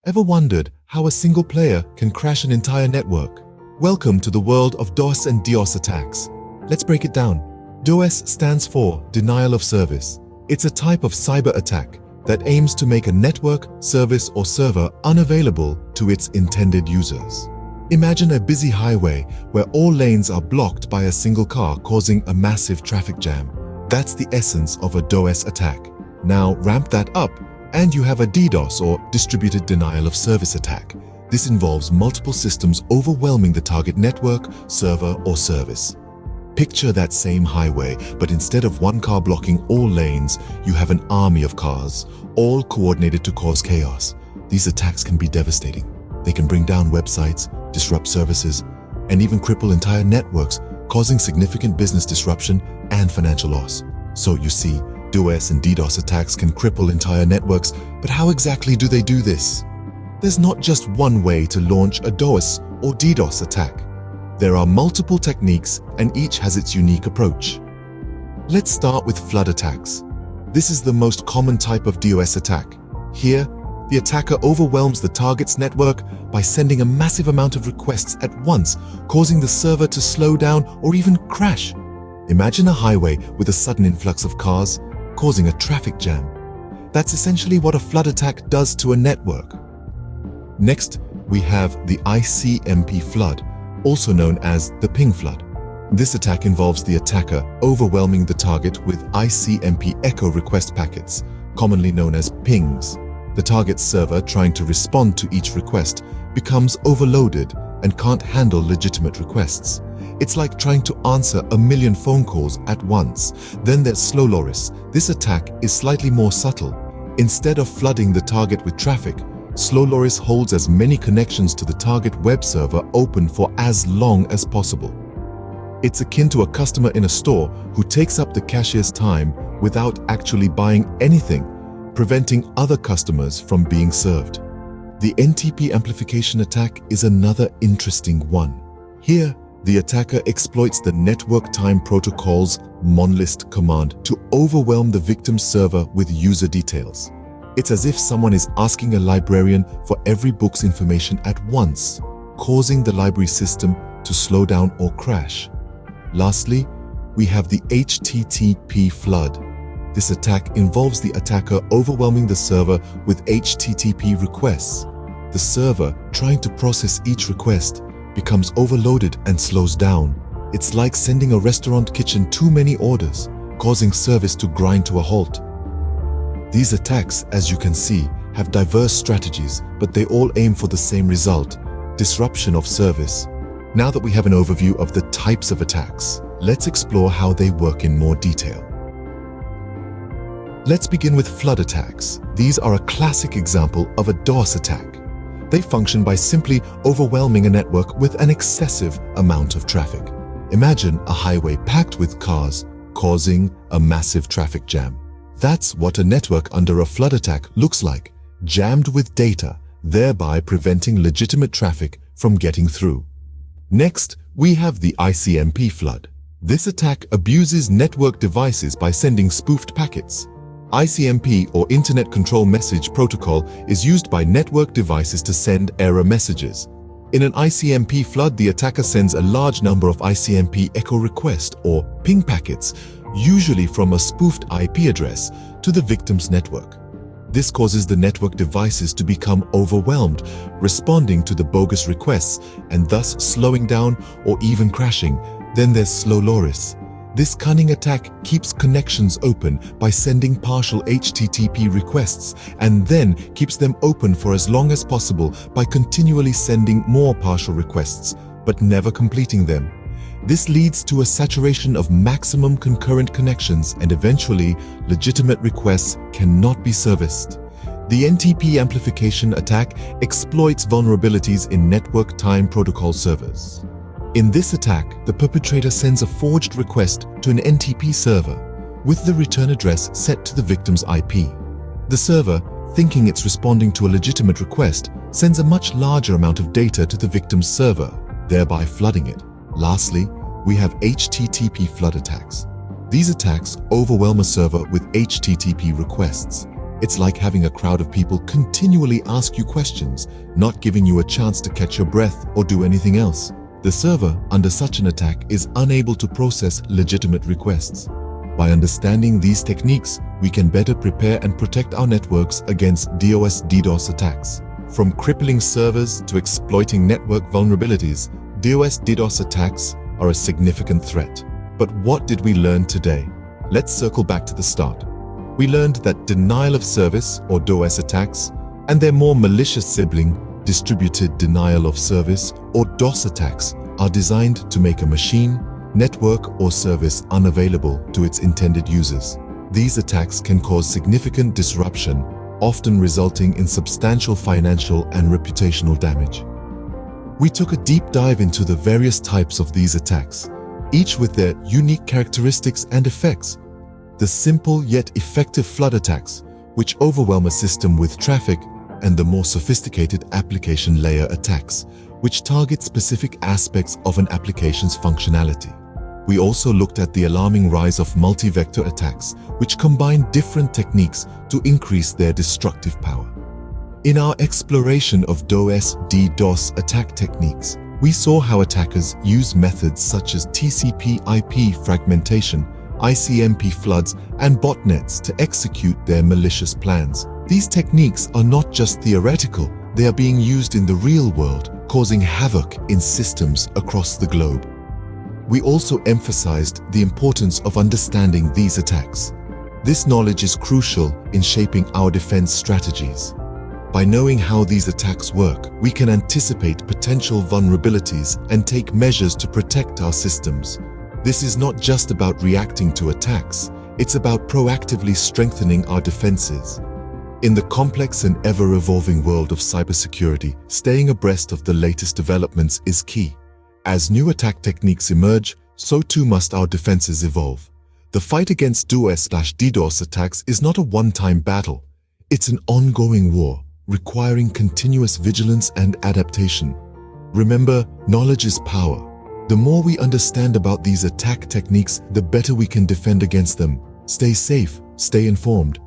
Ever wondered how a single player can crash an entire network? Welcome to the world of DoS and DDoS attacks. Let's break it down. DoS stands for Denial of Service. It's a type of cyber attack that aims to make a network, service, or server unavailable to its intended users. Imagine a busy highway where all lanes are blocked by a single car, causing a massive traffic jam. That's the essence of a DoS attack. Now ramp that up, and you have a DDoS, or Distributed Denial of Service attack. This involves multiple systems overwhelming the target network, server, or service. Picture that same highway, but instead of one car blocking all lanes, you have an army of cars, all coordinated to cause chaos. These attacks can be devastating. They can bring down websites, disrupt services, and even cripple entire networks, causing significant business disruption and financial loss. So you see, DoS and DDoS attacks can cripple entire networks, but how exactly do they do this? There's not just one way to launch a DoS or DDoS attack. There are multiple techniques, and each has its unique approach. Let's start with flood attacks. This is the most common type of DoS attack. Here, the attacker overwhelms the target's network by sending a massive amount of requests at once, causing the server to slow down or even crash. Imagine a highway with a sudden influx of cars, causing a traffic jam. That's essentially what a flood attack does to a network. Next, we have the ICMP flood, also known as the ping flood. This attack involves the attacker overwhelming the target with ICMP echo request packets, commonly known as pings. The target server, trying to respond to each request, becomes overloaded and can't handle legitimate requests. It's like trying to answer a million phone calls at once. Then there's slow loris. This attack is slightly more subtle. Instead of flooding the target with traffic, slow loris holds as many connections to the target web server open for as long as possible. It's akin to a customer in a store who takes up the cashier's time without actually buying anything, preventing other customers from being served. The NTP amplification attack is another interesting one. Here, the attacker exploits the network time protocol's monlist command to overwhelm the victim's server with user details. It's as if someone is asking a librarian for every book's information at once, causing the library system to slow down or crash. Lastly, we have the HTTP flood. This attack involves the attacker overwhelming the server with HTTP requests. The server, trying to process each request, becomes overloaded and slows down. It's like sending a restaurant kitchen too many orders, causing service to grind to a halt. These attacks, as you can see, have diverse strategies, but they all aim for the same result: disruption of service. Now that we have an overview of the types of attacks, let's explore how they work in more detail. Let's begin with flood attacks. These are a classic example of a DoS attack. They function by simply overwhelming a network with an excessive amount of traffic. Imagine a highway packed with cars, causing a massive traffic jam. That's what a network under a flood attack looks like, jammed with data, thereby preventing legitimate traffic from getting through. Next, we have the ICMP flood. This attack abuses network devices by sending spoofed packets. ICMP, or Internet Control Message Protocol, is used by network devices to send error messages. In an ICMP flood, the attacker sends a large number of ICMP echo requests, or ping packets, usually from a spoofed IP address, to the victim's network. This causes the network devices to become overwhelmed, responding to the bogus requests and thus slowing down or even crashing. Then there's slow loris. This cunning attack keeps connections open by sending partial HTTP requests and then keeps them open for as long as possible by continually sending more partial requests, but never completing them. This leads to a saturation of maximum concurrent connections, and eventually, legitimate requests cannot be serviced. The NTP amplification attack exploits vulnerabilities in network time protocol servers. In this attack, the perpetrator sends a forged request to an NTP server with the return address set to the victim's IP. The server, thinking it's responding to a legitimate request, sends a much larger amount of data to the victim's server, thereby flooding it. Lastly, we have HTTP flood attacks. These attacks overwhelm a server with HTTP requests. It's like having a crowd of people continually ask you questions, not giving you a chance to catch your breath or do anything else. The server, under such an attack, is unable to process legitimate requests. By understanding these techniques, we can better prepare and protect our networks against DoS attacks. From crippling servers to exploiting network vulnerabilities, DoS attacks are a significant threat. But what did we learn today? Let's circle back to the start. We learned that denial of service, or DoS attacks, and their more malicious sibling, distributed denial of service, or DoS attacks, are designed to make a machine, network, or service unavailable to its intended users. These attacks can cause significant disruption, often resulting in substantial financial and reputational damage. We took a deep dive into the various types of these attacks, each with their unique characteristics and effects. The simple yet effective flood attacks, which overwhelm a system with traffic, and the more sophisticated application layer attacks, which target specific aspects of an application's functionality. We also looked at the alarming rise of multi-vector attacks, which combine different techniques to increase their destructive power. In our exploration of DoS attack techniques, we saw how attackers use methods such as TCP/IP fragmentation, ICMP floods, and botnets to execute their malicious plans. These techniques are not just theoretical, they are being used in the real world, causing havoc in systems across the globe. We also emphasized the importance of understanding these attacks. This knowledge is crucial in shaping our defense strategies. By knowing how these attacks work, we can anticipate potential vulnerabilities and take measures to protect our systems. This is not just about reacting to attacks, it's about proactively strengthening our defenses. In the complex and ever-evolving world of cybersecurity, staying abreast of the latest developments is key. As new attack techniques emerge, so too must our defenses evolve. The fight against DoS/DDoS attacks is not a one-time battle. It's an ongoing war, requiring continuous vigilance and adaptation. Remember, knowledge is power. The more we understand about these attack techniques, the better we can defend against them. Stay safe, stay informed,